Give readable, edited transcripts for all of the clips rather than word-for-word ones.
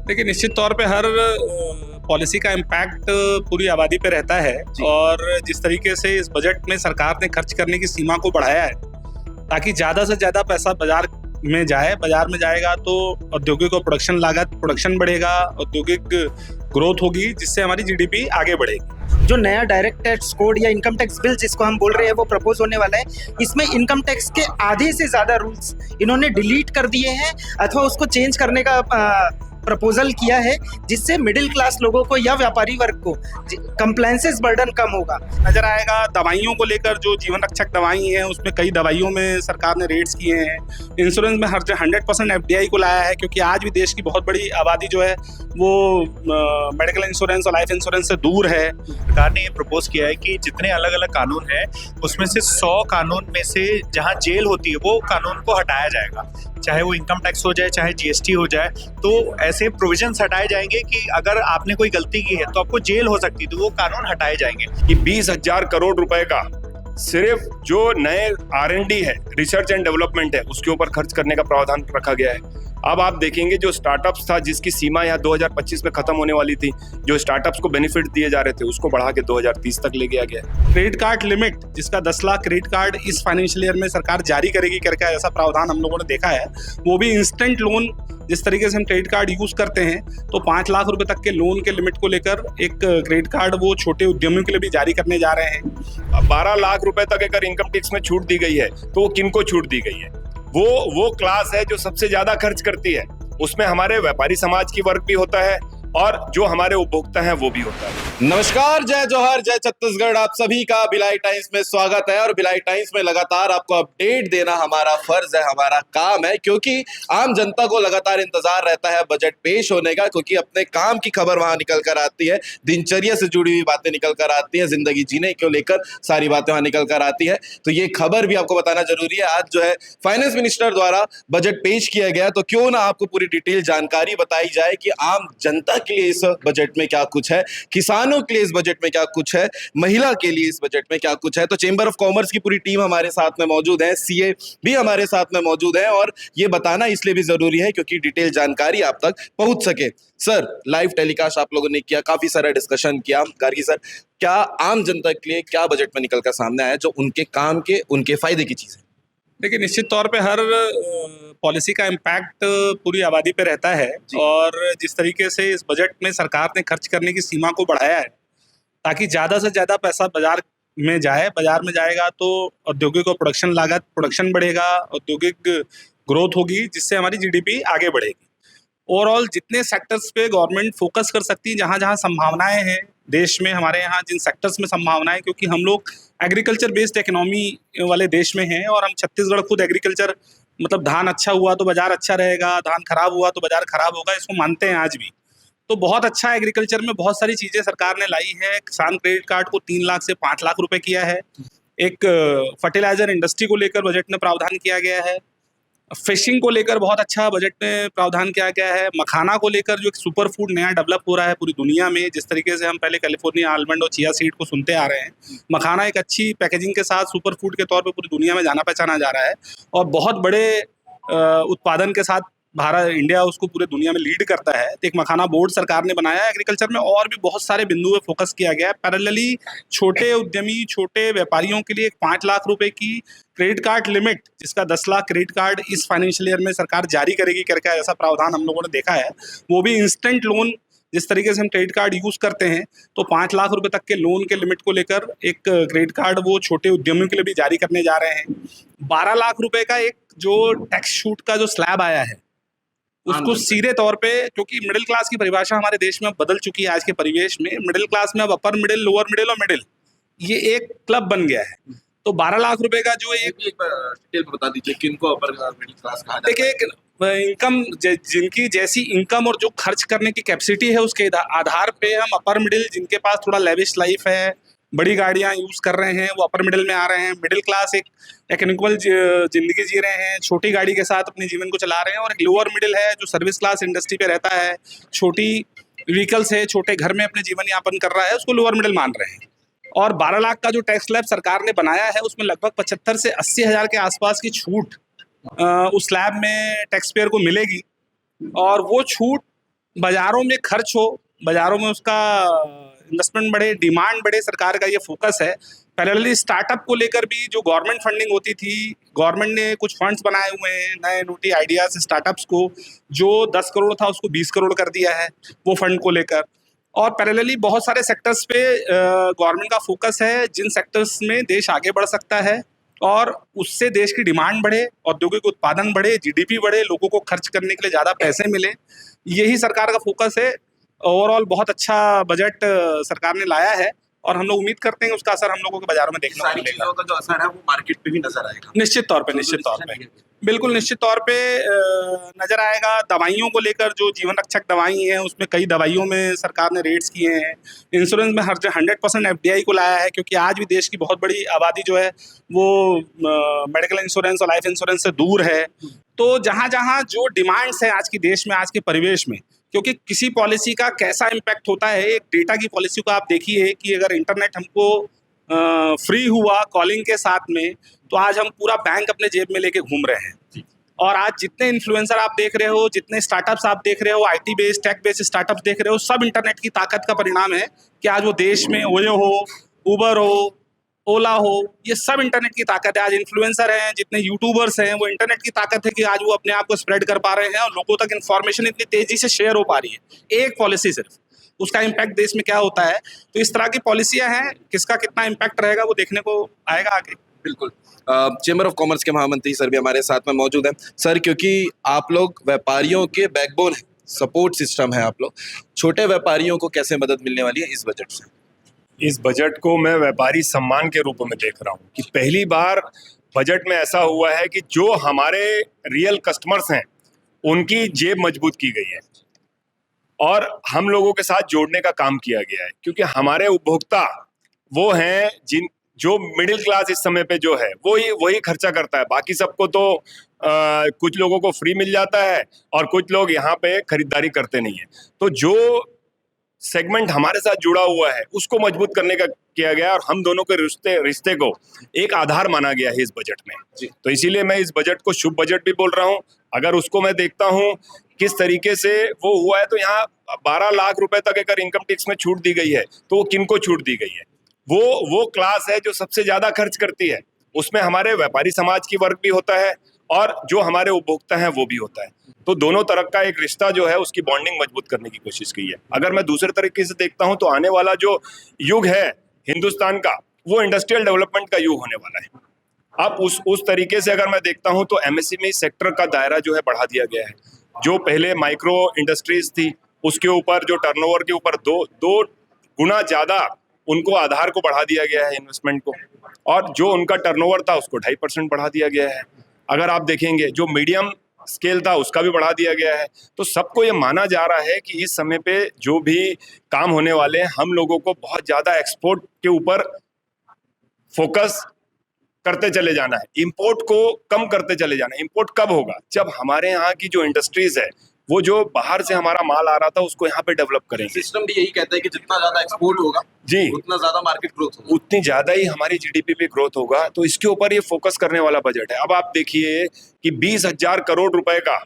देखिए, निश्चित तौर पे हर पॉलिसी का इम्पैक्ट पूरी आबादी पे रहता है। और जिस तरीके से इस बजट में सरकार ने खर्च करने की सीमा को बढ़ाया है ताकि ज़्यादा से ज़्यादा पैसा बाजार में जाए, बाजार में जाएगा तो औद्योगिक और प्रोडक्शन लागत, प्रोडक्शन बढ़ेगा, औद्योगिक ग्रोथ होगी, जिससे हमारी जीडीपी आगे बढ़ेगी। जो नया डायरेक्ट टैक्स कोड या इनकम टैक्स बिल जिसको हम बोल रहे हैं वो प्रपोज होने वाला है। इसमें इनकम टैक्स के आधे से ज्यादा रूल्स इन्होंने डिलीट कर दिए हैं अथवा उसको चेंज करने का प्रपोजल किया है, जिससे मिडिल क्लास लोगों को या व्यापारी वर्ग को कंप्लायंसेस बर्डन कम होगा। नजर आएगा दवाइयों को लेकर, जो जीवन रक्षक दवाई हैं उसमें कई दवाइयों में सरकार ने रेट्स किए हैं। इंश्योरेंस में हर 100% एफडीआई को लाया है, क्योंकि आज भी देश की बहुत बड़ी आबादी जो है वो मेडिकल इंश्योरेंस और लाइफ इंश्योरेंस से दूर है। सरकार ने ये प्रपोज किया है कि जितने अलग अलग कानून हैं उसमें से 100 कानून में से जहां जेल होती है वो कानून को हटाया जाएगा, चाहे वो इनकम टैक्स हो जाए चाहे जीएसटी हो जाए। तो ऐसे प्रोविजंस हटाए जाएंगे कि अगर आपने कोई गलती की है तो आपको जेल हो सकती है, तो वो कानून हटाए जाएंगे। कि 20,000 करोड़ रुपए का सिर्फ जो नए R&D है, रिसर्च एंड डेवलपमेंट है, उसके ऊपर खर्च करने का प्रावधान रखा गया है। अब आप देखेंगे जो स्टार्टअप्स था जिसकी सीमा यहाँ 2025 में खत्म होने वाली थी, जो स्टार्टअप्स को बेनिफिट दिए जा रहे थे, उसको बढ़ा के 2030 तक ले गया गया। क्रेडिट कार्ड लिमिट, जिसका 10 लाख क्रेडिट कार्ड इस फाइनेंशियल ईयर में सरकार जारी करेगी करके ऐसा प्रावधान हम लोगों ने देखा है। वो भी इंस्टेंट लोन, जिस तरीके से हम क्रेडिट कार्ड यूज करते हैं, तो 5 लाख रुपए तक के लोन के लिमिट को लेकर एक क्रेडिट कार्ड वो छोटे उद्यमियों के लिए भी जारी करने जा रहे हैं। 12 लाख रुपए तक अगर इनकम टैक्स में छूट दी गई है तो वो किनको छूट दी गई है? वो क्लास है जो सबसे ज्यादा खर्च करती है। उसमें हमारे व्यापारी समाज की वर्ग भी होता है और जो हमारे उपभोक्ता हैं वो भी होता है। नमस्कार, जय जोहर, जय छत्तीसगढ़। आप सभी का भिलाई टाइम्स में स्वागत है। और भिलाई टाइम्स में लगातार आपको अपडेट देना हमारा फर्ज है, हमारा काम है, क्योंकि आम जनता को लगातार इंतजार रहता है बजट पेश होने का, क्योंकि अपने काम की खबर वहां निकल कर आती है, दिनचर्या से जुड़ी हुई बातें निकल कर आती है, जिंदगी जीने को लेकर सारी बातें वहां निकल कर आती है। तो ये खबर भी आपको बताना जरूरी है। आज जो है फाइनेंस मिनिस्टर द्वारा बजट पेश किया गया, तो क्यों ना आपको पूरी डिटेल जानकारी बताई जाए कि आम जनता के लिए इस बजट में क्या कुछ है, किसानों के लिए इस बजट में क्या कुछ है, महिला के लिए इस बजट में क्या कुछ है। तो चेंबर ऑफ कॉमर्स की पूरी टीम हमारे साथ में मौजूद है, सीए भी हमारे साथ में मौजूद है, और ये बताना इसलिए भी जरूरी है क्योंकि डिटेल जानकारी आप तक पहुंच सके। सर, लाइव टेलीकास्ट आप लोगों ने किया, काफी सारा डिस्कशन किया। गार्गी सर, क्या आम जनता के लिए क्या बजट में निकल कर सामने आया जो उनके काम के, उनके फायदे की चीज है? देखिए, निश्चित तौर पे हर पॉलिसी का इम्पैक्ट पूरी आबादी पे रहता है। और जिस तरीके से इस बजट में सरकार ने खर्च करने की सीमा को बढ़ाया है ताकि ज़्यादा से ज़्यादा पैसा बाजार में जाए, बाजार में जाएगा तो औद्योगिक और प्रोडक्शन लागत, प्रोडक्शन बढ़ेगा, औद्योगिक ग्रोथ होगी, जिससे हमारी जीडीपी आगे बढ़ेगी। ओवरऑल जितने सेक्टर्स पे गवर्नमेंट फोकस कर सकती है, जहाँ जहाँ संभावनाएं हैं देश में, हमारे यहाँ जिन सेक्टर्स में संभावनाएं, क्योंकि हम लोग एग्रीकल्चर बेस्ड इकोनॉमी वाले देश में हैं, और हम छत्तीसगढ़ खुद एग्रीकल्चर, मतलब धान अच्छा हुआ तो बाजार अच्छा रहेगा, धान खराब हुआ तो बाजार खराब होगा, इसको मानते हैं आज भी। तो बहुत अच्छा एग्रीकल्चर में बहुत सारी चीज़ें सरकार ने लाई है। किसान क्रेडिट कार्ड को 3 लाख से 5 लाख रुपए किया है। एक फर्टिलाइजर इंडस्ट्री को लेकर बजट में प्रावधान किया गया है। फिशिंग को लेकर बहुत अच्छा बजट में प्रावधान किया गया है। मखाना को लेकर जो एक सुपर फूड नया डेवलप हो रहा है पूरी दुनिया में, जिस तरीके से हम पहले कैलिफोर्निया आलमंड और चिया सीड को सुनते आ रहे हैं, मखाना एक अच्छी पैकेजिंग के साथ सुपर फूड के तौर पे पूरी दुनिया में जाना पहचाना जा रहा है। और बहुत बड़े उत्पादन के साथ भारत, इंडिया उसको पूरे दुनिया में लीड करता है। तो एक मखाना बोर्ड सरकार ने बनाया है एग्रीकल्चर में, और भी बहुत सारे बिंदुओं पे फोकस किया गया है। पैरेलली छोटे उद्यमी, छोटे व्यापारियों के लिए 5 लाख रुपए की क्रेडिट कार्ड लिमिट, जिसका 10 लाख क्रेडिट कार्ड इस फाइनेंशियल ईयर में सरकार जारी करेगी करके ऐसा प्रावधान हम लोगों ने देखा है। वो भी इंस्टेंट लोन, जिस तरीके से हम क्रेडिट कार्ड यूज करते हैं, तो 5 लाख रुपए तक के लोन के लिमिट को लेकर एक क्रेडिट कार्ड वो छोटे उद्यमियों के लिए भी जारी करने जा रहे हैं। 12 लाख रुपए का एक जो टैक्स छूट का जो स्लैब आया है, उसको सीधे तौर पे, क्योंकि मिडिल क्लास की परिभाषा हमारे देश में बदल चुकी है आज के परिवेश में। मिडिल क्लास में अब अपर मिडिल, लोअर मिडिल और मिडिल, ये एक क्लब बन गया है। तो 12 लाख रुपए का जो एक डिटेल बता दीजिए, किनको अपर मिडिल क्लास कहा जाता है? देखिए, इनकम जिनकी जैसी इनकम और जो खर्च करने की कैपेसिटी है उसके आधार पे हम अपर मिडिल, जिनके पास थोड़ा लेविश लाइफ है, बड़ी गाड़ियां यूज कर रहे हैं, वो अपर मिडिल में आ रहे हैं। मिडिल क्लास एक इकोनॉमिकल जिंदगी जी रहे हैं, छोटी गाड़ी के साथ अपने जीवन को चला रहे हैं। और एक लोअर मिडिल है जो सर्विस क्लास इंडस्ट्री पे रहता है, छोटी व्हीकल्स है, छोटे घर में अपने जीवन यापन कर रहा है, उसको लोअर मिडिल मान रहे हैं। और 12 लाख का जो टैक्स स्लैब सरकार ने बनाया है, उसमें लगभग 75 से 80 हज़ार के आसपास की छूट उस स्लैब में टैक्स पेयर को मिलेगी। और वो छूट बाजारों में खर्च हो, बाजारों में उसका इन्वेस्टमेंट बढ़े, डिमांड बढ़े, सरकार का ये फोकस है। पैरेलली स्टार्टअप को लेकर भी जो गवर्नमेंट फंडिंग होती थी, गवर्नमेंट ने कुछ फंड्स बनाए हुए हैं नए नोटी आइडियाज स्टार्टअप्स को, जो 10 करोड़ था उसको 20 करोड़ कर दिया है वो फंड को लेकर। और पैरेलली बहुत सारे सेक्टर्स पे गवर्नमेंट का फोकस है जिन सेक्टर्स में देश आगे बढ़ सकता है और उससे देश की डिमांड बढ़े, औद्योगिक उत्पादन बढ़े, जीडीपी बढ़े, लोगों को खर्च करने के लिए ज़्यादा पैसे मिले। यही सरकार का फोकस है। ओवरऑल बहुत अच्छा बजट सरकार ने लाया है और हम लोग उम्मीद करते हैं उसका असर हम लोगों के बाजारों में देखने को सारी मिलेगा। चीजों का जो असर है वो मार्केट पे भी नजर आएगा। निश्चित तौर पे बिल्कुल निश्चित तौर पे नजर आएगा। दवाइयों को लेकर जो जीवन रक्षक दवाई हैं उसमें कई दवाइयों में सरकार ने रेट्स किए हैं। इंश्योरेंस में हर 100% एफडीआई को लाया है क्योंकि आज भी देश की बहुत बड़ी आबादी जो है वो मेडिकल इंश्योरेंस और लाइफ इंश्योरेंस से दूर है। तो जहाँ जहाँ जो डिमांड्स हैं आज की देश में, आज के परिवेश में, क्योंकि किसी पॉलिसी का कैसा इम्पैक्ट होता है, एक डेटा की पॉलिसी को आप देखिए कि अगर इंटरनेट हमको फ्री हुआ कॉलिंग के साथ में तो आज हम पूरा बैंक अपने जेब में लेके घूम रहे हैं। और आज जितने इन्फ्लुएंसर आप देख रहे हो, जितने स्टार्टअप्स आप देख रहे हो, IT based take based startups देख रहे हो, सब इंटरनेट की ताकत का परिणाम है कि आज वो देश में ओयो हो, उबर हो, ओला हो, ये सब इंटरनेट की ताकत है। आज इन्फ्लुएंसर हैं, जितने यूट्यूबर्स हैं, वो इंटरनेट की ताकत है कि आज वो अपने आप को स्प्रेड कर पा रहे हैं और लोगों तक इन्फॉर्मेशन इतनी तेजी से शेयर हो पा रही है। एक पॉलिसी सिर्फ, उसका इम्पैक्ट देश में क्या होता है। तो इस तरह की पॉलिसियां हैं, किसका कितना इम्पैक्ट रहेगा वो देखने को आएगा आगे। बिल्कुल। चेंबर ऑफ कॉमर्स के महामंत्री सर भी हमारे साथ में मौजूद हैं। सर, क्योंकि आप लोग व्यापारियों के बैकबोन हैं, सपोर्ट सिस्टम है आप लोग, छोटे व्यापारियों को कैसे मदद मिलने वाली है इस बजट से? इस बजट को मैं व्यापारी सम्मान के रूप में देख रहा हूँ कि पहली बार बजट में ऐसा हुआ है कि जो हमारे रियल कस्टमर्स हैं उनकी जेब मजबूत की गई है और हम लोगों के साथ जोड़ने का काम किया गया है। क्योंकि हमारे उपभोक्ता वो हैं जो मिडिल क्लास इस समय पे जो है वही खर्चा करता है। बाकी सबको तो कुछ लोगों को फ्री मिल जाता है और कुछ लोग यहाँ पे खरीदारी करते नहीं है। तो जो सेगमेंट हमारे साथ जुड़ा हुआ है उसको मजबूत करने का किया गया और हम दोनों के रिश्ते को एक आधार माना गया है इस बजट में। तो इसीलिए मैं इस बजट को शुभ बजट भी बोल रहा हूँ। अगर उसको मैं देखता हूँ किस तरीके से वो हुआ है, तो यहाँ 12 लाख रुपए तक अगर इनकम टैक्स में छूट दी गई है तो वो किनको छूट दी गई है? वो क्लास है जो सबसे ज्यादा खर्च करती है। उसमें हमारे व्यापारी समाज की वर्ग भी होता है और जो हमारे उपभोक्ता हैं वो भी होता है। तो दोनों तरफ का एक रिश्ता जो है उसकी बॉन्डिंग मजबूत करने की कोशिश की है। अगर मैं दूसरे तरीके से देखता हूं तो आने वाला जो युग है हिंदुस्तान का, वो इंडस्ट्रियल डेवलपमेंट का युग होने वाला है। अब उस तरीके से अगर मैं देखता हूं तो एमएसएमई सेक्टर का दायरा जो है बढ़ा दिया गया है। जो पहले माइक्रो इंडस्ट्रीज थी उसके ऊपर जो टर्नओवर के ऊपर दो गुना ज्यादा उनको आधार को बढ़ा दिया गया है, इन्वेस्टमेंट को, और जो उनका टर्नओवर था उसको 2.5% बढ़ा दिया गया है। अगर आप देखेंगे जो मीडियम स्केल था उसका भी बढ़ा दिया गया है। तो सबको ये माना जा रहा है कि इस समय पे जो भी काम होने वाले हैं हम लोगों को बहुत ज्यादा एक्सपोर्ट के ऊपर फोकस करते चले जाना है, इंपोर्ट को कम करते चले जाना है। इंपोर्ट कब होगा? जब हमारे यहाँ की जो इंडस्ट्रीज है वो जो बाहर से हमारा माल आ रहा था उसको यहाँ पे डेवलप करेंगे। सिस्टम भी यही कहता है कि जितना ज्यादा एक्सपोर्ट होगा जी उतना ज्यादा मार्केट ग्रोथ होगा, उतनी ज्यादा ही हमारी जीडीपी पे ग्रोथ होगा। तो इसके ऊपर ये फोकस करने वाला बजट है। अब आप देखिए कि 20,000 करोड़ रुपए का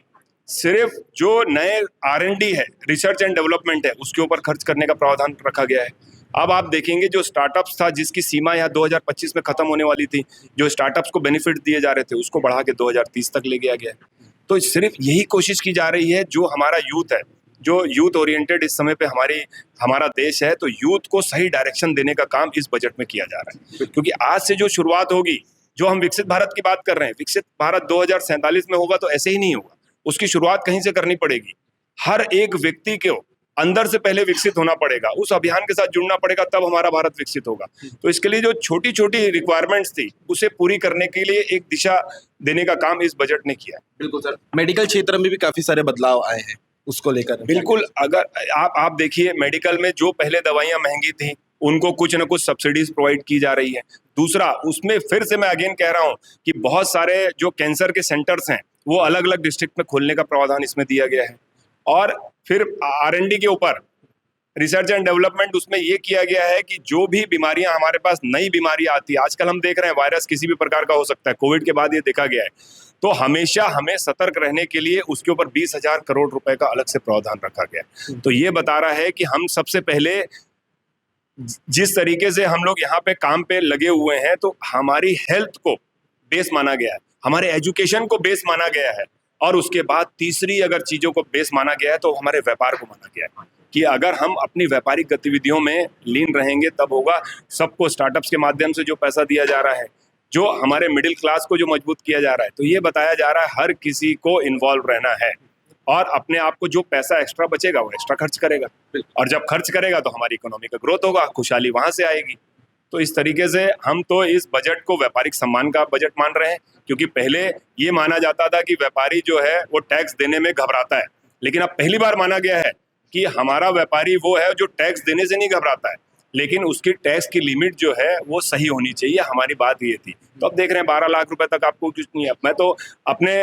सिर्फ जो नए R&D है, रिसर्च एंड डेवलपमेंट है, उसके ऊपर खर्च करने का प्रावधान रखा गया है। अब आप देखेंगे जो स्टार्टअप्स था जिसकी सीमा यहाँ 2025 में खत्म होने वाली थी, जो स्टार्टअप्स को बेनिफिट दिए जा रहे थे उसको बढ़ा के 2030 तक ले गया गया है। तो सिर्फ यही कोशिश की जा रही है, जो हमारा यूथ है, जो यूथ ओरिएंटेड इस समय पे हमारा देश है, तो यूथ को सही डायरेक्शन देने का काम इस बजट में किया जा रहा है। क्योंकि आज से जो शुरुआत होगी, जो हम विकसित भारत की बात कर रहे हैं, विकसित भारत 2047 में होगा तो ऐसे ही नहीं होगा, उसकी शुरुआत कहीं से करनी पड़ेगी। हर एक व्यक्ति को अंदर से पहले विकसित होना पड़ेगा, उस अभियान के साथ जुड़ना पड़ेगा, तब हमारा भारत विकसित होगा। तो इसके लिए जो छोटी छोटी रिक्वायरमेंट्स थी उसे पूरी करने के लिए एक दिशा देने का काम इस बजट ने किया। बिल्कुल सर। मेडिकल क्षेत्र में भी काफी सारे बदलाव आए हैं, उसको लेकर बिल्कुल। अगर आप देखिए मेडिकल में जो पहले दवाइयां महंगी थी उनको कुछ न कुछ सब्सिडीज प्रोवाइड की जा रही है। दूसरा, उसमें फिर से मैं अगेन कह रहा हूं कि बहुत सारे जो कैंसर के सेंटर्स हैं वो अलग अलग डिस्ट्रिक्ट में खोलने का प्रावधान इसमें दिया गया है। और फिर R&D के ऊपर रिसर्च एंड डेवलपमेंट, उसमें ये किया गया है कि जो भी बीमारियां हमारे पास नई बीमारियां आती है, आजकल हम देख रहे हैं वायरस किसी भी प्रकार का हो सकता है, कोविड के बाद ये देखा गया है, तो हमेशा हमें सतर्क रहने के लिए उसके ऊपर 20,000 करोड़ रुपए का अलग से प्रावधान रखा गया है। तो ये बता रहा है कि हम सबसे पहले जिस तरीके से हम लोग यहाँ पे काम पे लगे हुए हैं, तो हमारी हेल्थ को बेस माना गया है, हमारे एजुकेशन को बेस माना गया है, और उसके बाद तीसरी अगर चीजों को बेस माना गया है तो हमारे व्यापार को माना गया है कि अगर हम अपनी व्यापारिक गतिविधियों में लीन रहेंगे तब होगा। सबको स्टार्टअप्स के माध्यम से जो पैसा दिया जा रहा है, जो हमारे मिडिल क्लास को जो मजबूत किया जा रहा है, तो ये बताया जा रहा है हर किसी को इन्वॉल्व रहना है और अपने आप को जो पैसा एक्स्ट्रा बचेगा वो एक्स्ट्रा खर्च करेगा, और जब खर्च करेगा तो हमारी इकोनॉमी का ग्रोथ होगा, खुशहाली वहां से आएगी। तो इस तरीके से हम तो इस बजट को व्यापारिक सम्मान का बजट मान रहे हैं, क्योंकि पहले ये माना जाता था कि व्यापारी जो है वो टैक्स देने में घबराता है, लेकिन अब पहली बार माना गया है कि हमारा व्यापारी वो है जो टैक्स देने से नहीं घबराता है, लेकिन उसकी टैक्स की लिमिट जो है वो सही होनी चाहिए। हमारी बात ये थी। तो अब देख रहे हैं 12 लाख रुपए तक आपको कुछ नहीं है। मैं तो अपने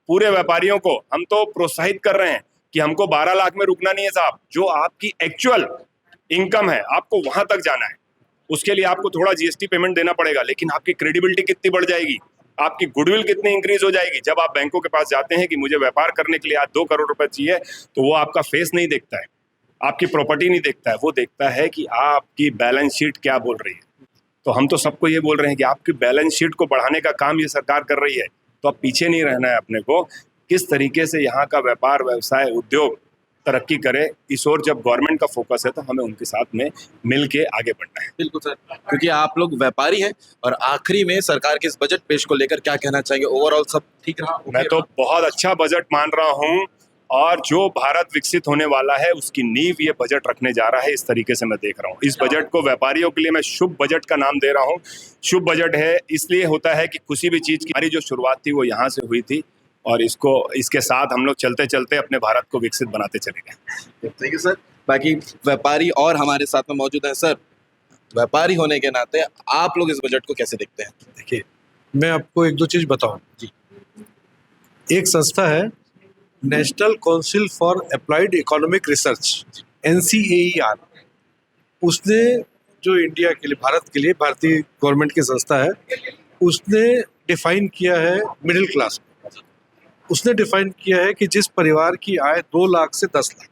पूरे व्यापारियों को हम तो प्रोत्साहित कर रहे हैं कि हमको 12 लाख में रुकना नहीं है साहब, जो आपकी एक्चुअल इनकम है आपको वहां तक जाना है। उसके लिए आपको थोड़ा जीएसटी पेमेंट देना पड़ेगा, लेकिन आपकी क्रेडिबिलिटी कितनी बढ़ जाएगी, आपकी गुडविल कितनी इंक्रीज हो जाएगी। जब आप बैंकों के पास जाते हैं कि मुझे व्यापार करने के लिए आज 2 करोड़ रुपए चाहिए, तो वो आपका फेस नहीं देखता है, आपकी प्रॉपर्टी नहीं देखता है, वो देखता है कि आपकी बैलेंस शीट क्या बोल रही है। तो हम तो सबको ये बोल रहे हैं कि आपकी बैलेंस शीट को बढ़ाने का काम ये सरकार कर रही है, तो अब पीछे नहीं रहना है अपने को। किस तरीके से यहाँ का व्यापार, व्यवसाय, उद्योग तरक्की करे, इस ओर जब गवर्नमेंट का फोकस है तो हमें उनके साथ में मिल के आगे बढ़ना है। बिल्कुल सर, क्योंकि आप लोग व्यापारी हैं। और आखिरी में सरकार के इस बजट पेश को लेकर क्या कहना चाहेंगे? ओवरऑल सब ठीक रहा? मैं तो बहुत अच्छा बजट मान रहा हूँ, और जो भारत विकसित होने वाला है उसकी नींव ये बजट रखने जा रहा है। इस तरीके से मैं देख रहा हूँ इस बजट को। व्यापारियों के लिए मैं शुभ बजट का नाम दे रहा हूँ। शुभ बजट है इसलिए होता है कि किसी भी चीज की हमारी जो शुरुआत थी वो यहाँ से हुई थी, और इसके साथ हम लोग चलते चलते अपने भारत को विकसित बनाते चले गए। Thank you sir. बाकी व्यापारी और हमारे साथ में मौजूद हैं। सर, व्यापारी होने के नाते आप लोग इस बजट को कैसे देखते हैं? देखिए, मैं आपको एक दो चीज बताऊं जी। एक संस्था है national council for applied economic research, NCAER। उसने जो इंडिया के लिए, भारत के लिए, भारतीय गवर्नमेंट की संस्था है, उसने डिफाइन किया है मिडिल क्लास को। उसने डिफाइन किया है कि जिस परिवार की आय 2 लाख से 10 लाख,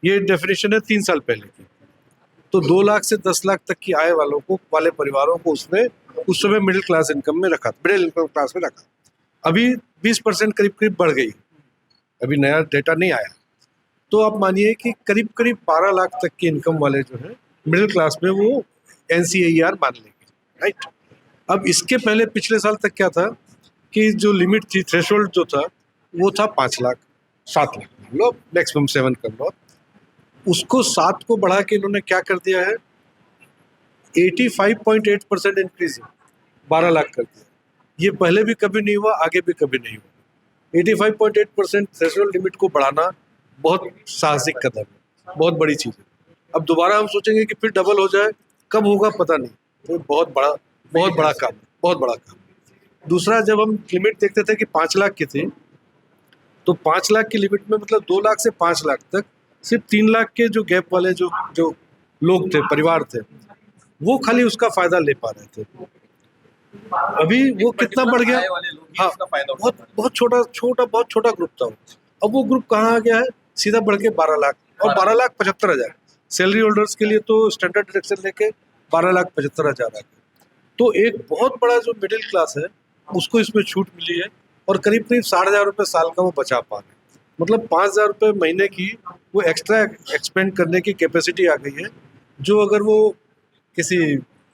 ये डेफिनेशन है 3 साल पहले की, तो 2 लाख से 10 लाख तक की आय वाले परिवारों को उसने उस समय मिडिल क्लास इनकम में रखा, मिडिल इनकम क्लास में रखा। अभी 20% करीब बढ़ गई, अभी नया डेटा नहीं आया। तो आप मानिए कि करीब 12 लाख तक की इनकम वाले जो है मिडिल क्लास में, वो NCAER मान लेंगे, राइट। अब इसके पहले पिछले साल तक क्या था कि जो लिमिट थी, थ्रेशोल्ड जो था, वो था 5 लाख, 7 लाख मान लो, मैक्सिमम 7 कर लो। उसको 7 को बढ़ा के इन्होंने क्या कर दिया है, 85.8% इंक्रीज, 12 लाख कर दिया। ये पहले भी कभी नहीं हुआ, आगे भी कभी नहीं हुआ। 85.8% थ्रेशोल्ड लिमिट को बढ़ाना बहुत साहसिक कदम है, बहुत बड़ी चीज़ है। अब दोबारा हम सोचेंगे कि फिर डबल हो जाए, कब होगा पता नहीं। तो बहुत बड़ा काम है, बहुत बड़ा काम। दूसरा, जब हम लिमिट देखते थे कि 5 लाख की थी, तो 5 लाख की लिमिट में मतलब 2 लाख से 5 लाख तक सिर्फ 3 लाख के जो गैप वाले जो लोग थे, परिवार थे, वो खाली उसका फायदा ले पा रहे थे। अभी वो कितना बढ़ गया? हाँ, बहुत छोटा ग्रुप था। अब वो ग्रुप कहाँ आ गया है? सीधा बढ़ के 12 लाख, और 12,75,000 सैलरी होल्डर्स के लिए तो स्टैंडर्ड डिडक्शन लेके 12,75,000 आ गया। तो एक बहुत बड़ा जो मिडिल क्लास है उसको इसमें छूट मिली है, और करीब 60,000 रुपये साल का वो बचा पा रहे हैं। मतलब 5,000 रुपये महीने की वो एक्स्ट्रा एक्सपेंड करने की कैपेसिटी आ गई है, जो अगर वो किसी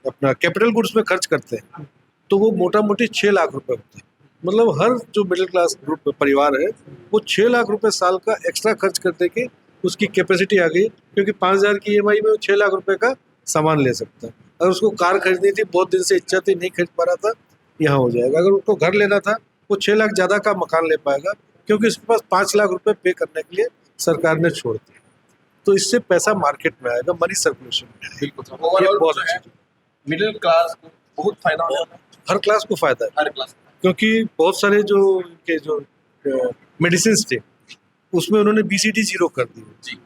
अपना कैपिटल गुड्स में खर्च करते हैं तो वो मोटा मोटी 6 लाख रुपए होते हैं। मतलब हर जो मिडिल क्लास ग्रुप परिवार है वो 6 लाख रुपए साल का एक्स्ट्रा खर्च करने की उसकी कैपेसिटी आ गई, क्योंकि 5,000 की EMI में वो 6 लाख रुपए का सामान ले सकता है। अगर उसको कार खरीदनी थी, बहुत दिन से इच्छा थी, नहीं खरीद पा रहा था, यहाँ हो जाएगा। अगर उसको घर लेना था, वो 6 लाख ज़्यादा का मकान ले पाएगा, क्योंकि उसके पास 5 लाख रुपए पे करने के लिए सरकार ने छोड़ दिया। तो इससे पैसा मार्केट में आएगा, मनी सर्कुलेशन में आएगा। बिल्कुल, ये बहुत अच्छी चीज़। मिडिल क्लास को बहुत फायदा होगा। हर क्लास को फायदा है, हर क्लास, क्योंकि बहुत सारे जो इनके जो मेडिसिन थे उसमें उन्होंने BCD 0 कर दी जी।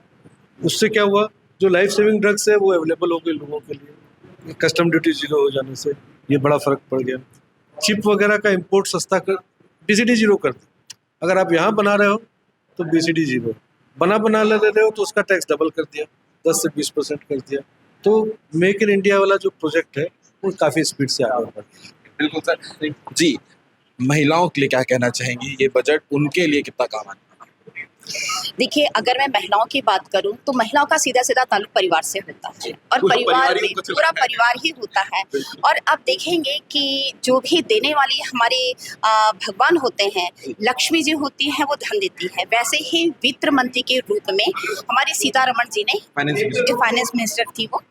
उससे क्या हुआ, जो लाइफ सेविंग ड्रग्स है वो अवेलेबल हो गए लोगों के लिए। कस्टम ड्यूटी 0 हो जाने से ये बड़ा फर्क पड़ गया। चिप वगैरह का इंपोर्ट सस्ता कर बीसीडी जीरो कर दी। अगर आप यहाँ बना रहे हो तो बीसीडी जीरो, बना ले रहे हो तो उसका टैक्स डबल कर दिया, 10 से 20% कर दिया। तो मेक इन इंडिया वाला जो प्रोजेक्ट है वो काफ़ी स्पीड से आगे बढ़ रहा है। बिल्कुल सर जी, महिलाओं के लिए क्या कहना चाहेंगी, ये बजट उनके लिए कितना काम आने? देखिए, अगर मैं महिलाओं की बात करूं तो महिलाओं का सीधा सीधा ताल्लुक परिवार से होता है और पूरा परिवार परिवार ही में उनको चलाता पूरा है। परिवार ही होता है। और आप देखेंगे कि जो भी देने वाली हमारे भगवान होते हैं, लक्ष्मी जी होती हैं, वो धन देती है। वैसे ही वित्त मंत्री के रूप में हमारी सीतारमण जी ने, फाइनेंस मिनिस्टर थी वो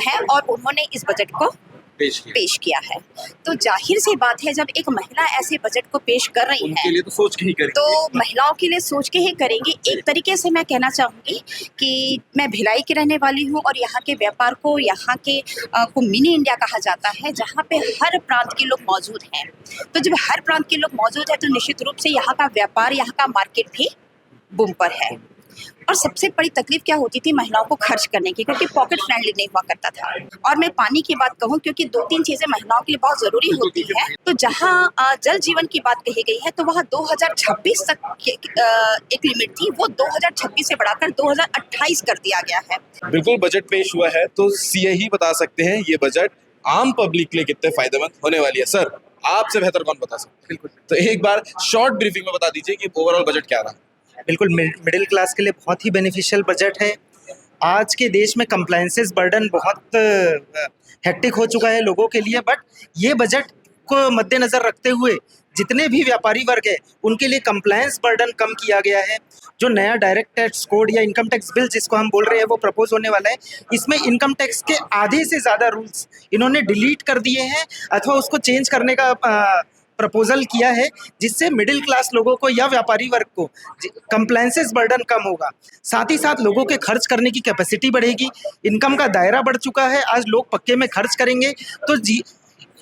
है, और उन्होंने इस बजट को पेश किया है। तो जाहिर सी बात है, जब एक महिला ऐसे बजट को पेश कर रही उनके है लिए तो सोच के ही करेंगे। तो महिलाओं के लिए सोच के ही करेंगे। एक तरीके से मैं कहना चाहूँगी कि मैं भिलाई की रहने वाली हूँ और यहाँ के व्यापार को, यहाँ के को मिनी इंडिया कहा जाता है, जहाँ पे हर प्रांत के लोग मौजूद हैं। तो जब हर प्रांत के लोग मौजूद हैं तो निश्चित रूप से यहाँ का व्यापार, यहाँ का मार्केट भी बूम पर है। और सबसे बड़ी तकलीफ क्या होती थी महिलाओं को खर्च करने की, क्योंकि पॉकेट फ्रेंडली नहीं हुआ करता था। और मैं पानी की बात कहूँ, क्योंकि 2-3 चीजें महिलाओं के लिए बहुत जरूरी होती है। तो जहाँ जल जीवन की बात कही गई है तो वहाँ 2026 तक एक लिमिट थी, वो 2026 से बढ़ाकर 2028 कर दिया गया है। बिल्कुल, बजट पेश हुआ है तो सीए ही बता सकते हैं ये बजट आम पब्लिक के लिए कितने फायदेमंद होने वाली है। सर, आपसे बेहतर कौन बता सकते हैं? बिल्कुल, तो एक बार शॉर्ट ब्रीफिंग में बता दीजिए कि ओवरऑल बजट क्या रहा। बिल्कुल, मिडिल क्लास के लिए बहुत ही बेनिफिशियल बजट है। आज के देश में कंप्लायंसेस बर्डन बहुत हेक्टिक हो चुका है लोगों के लिए, बट ये बजट को मद्देनज़र रखते हुए जितने भी व्यापारी वर्ग है उनके लिए कंप्लायंस बर्डन कम किया गया है। जो नया डायरेक्ट टैक्स कोड या इनकम टैक्स बिल जिसको हम बोल रहे हैं वो प्रपोज होने वाला है। इसमें इनकम टैक्स के आधे से ज़्यादा रूल्स इन्होंने डिलीट कर दिए हैं अथवा उसको चेंज करने का प्रपोजल किया है, जिससे मिडिल क्लास लोगों को या व्यापारी वर्ग को कंप्लायंसेस बर्डन कम होगा। साथ ही साथ लोगों के खर्च करने की कैपेसिटी बढ़ेगी। इनकम का दायरा बढ़ चुका है, आज लोग पक्के में खर्च करेंगे तो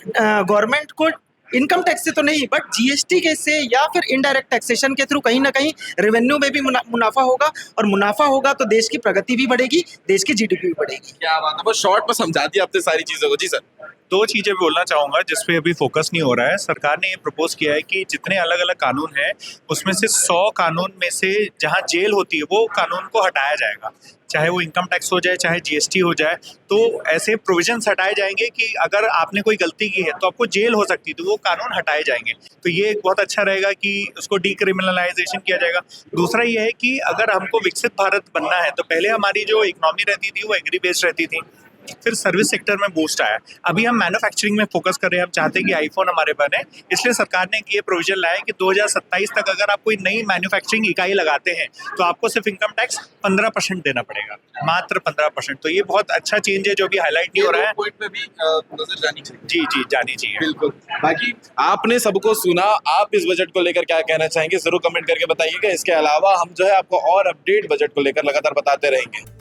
गवर्नमेंट को इनकम टैक्स से तो नहीं बट जीएसटी के से या फिर इनडायरेक्ट टैक्सेशन के थ्रू कहीं ना कहीं रेवेन्यू में भी मुनाफा होगा, और मुनाफा होगा तो देश की प्रगति भी बढ़ेगी, देश की जीडीपी भी बढ़ेगी। क्या बात है, बहुत शॉर्ट में समझा दिया आपने सारी चीजों को। जी सर। 2 चीजें बोलना चाहूंगा जिस पे अभी फोकस नहीं हो रहा है। सरकार ने ये प्रपोज किया है कि जितने अलग अलग कानून हैं उसमें से 100 कानून में से जहां जेल होती है वो कानून को हटाया जाएगा, चाहे वो इनकम टैक्स हो जाए, चाहे जीएसटी हो जाए। तो ऐसे प्रोविजंस हटाए जाएंगे कि अगर आपने कोई गलती की है तो आपको जेल हो सकती है, तो वो कानून हटाए जाएंगे। तो ये एक बहुत अच्छा रहेगा कि उसको डीक्रिमिनलाइजेशन किया जाएगा। दूसरा ये है कि अगर हमको विकसित भारत बनना है तो पहले हमारी जो इकोनॉमी रहती थी वो एग्री बेस्ड रहती थी, फिर सर्विस सेक्टर में बूस्ट आया। अभी हम मैन्युफैक्चरिंग में फोकस कर रहे हैं। हम चाहते हैं कि आईफोन हमारे बने, इसलिए सरकार ने ये प्रोविजन लाया कि 2027 तक अगर आप कोई नई मैन्युफैक्चरिंग इकाई लगाते हैं तो आपको सिर्फ इनकम टैक्स 15% देना पड़ेगा, मात्र 15%। तो ये बहुत अच्छा चेंज है जो भी हाईलाइट नहीं हो रहा है। पॉइंट पे भी नजर जानी चाहिए। जी जानी चाहिए। बिल्कुल। बाकी आपने सबको सुना, आप इस बजट को लेकर क्या कहना चाहेंगे जरूर कमेंट करके बताइएगा। इसके अलावा हम जो है आपको और अपडेट बजट को लेकर लगातार बताते रहेंगे।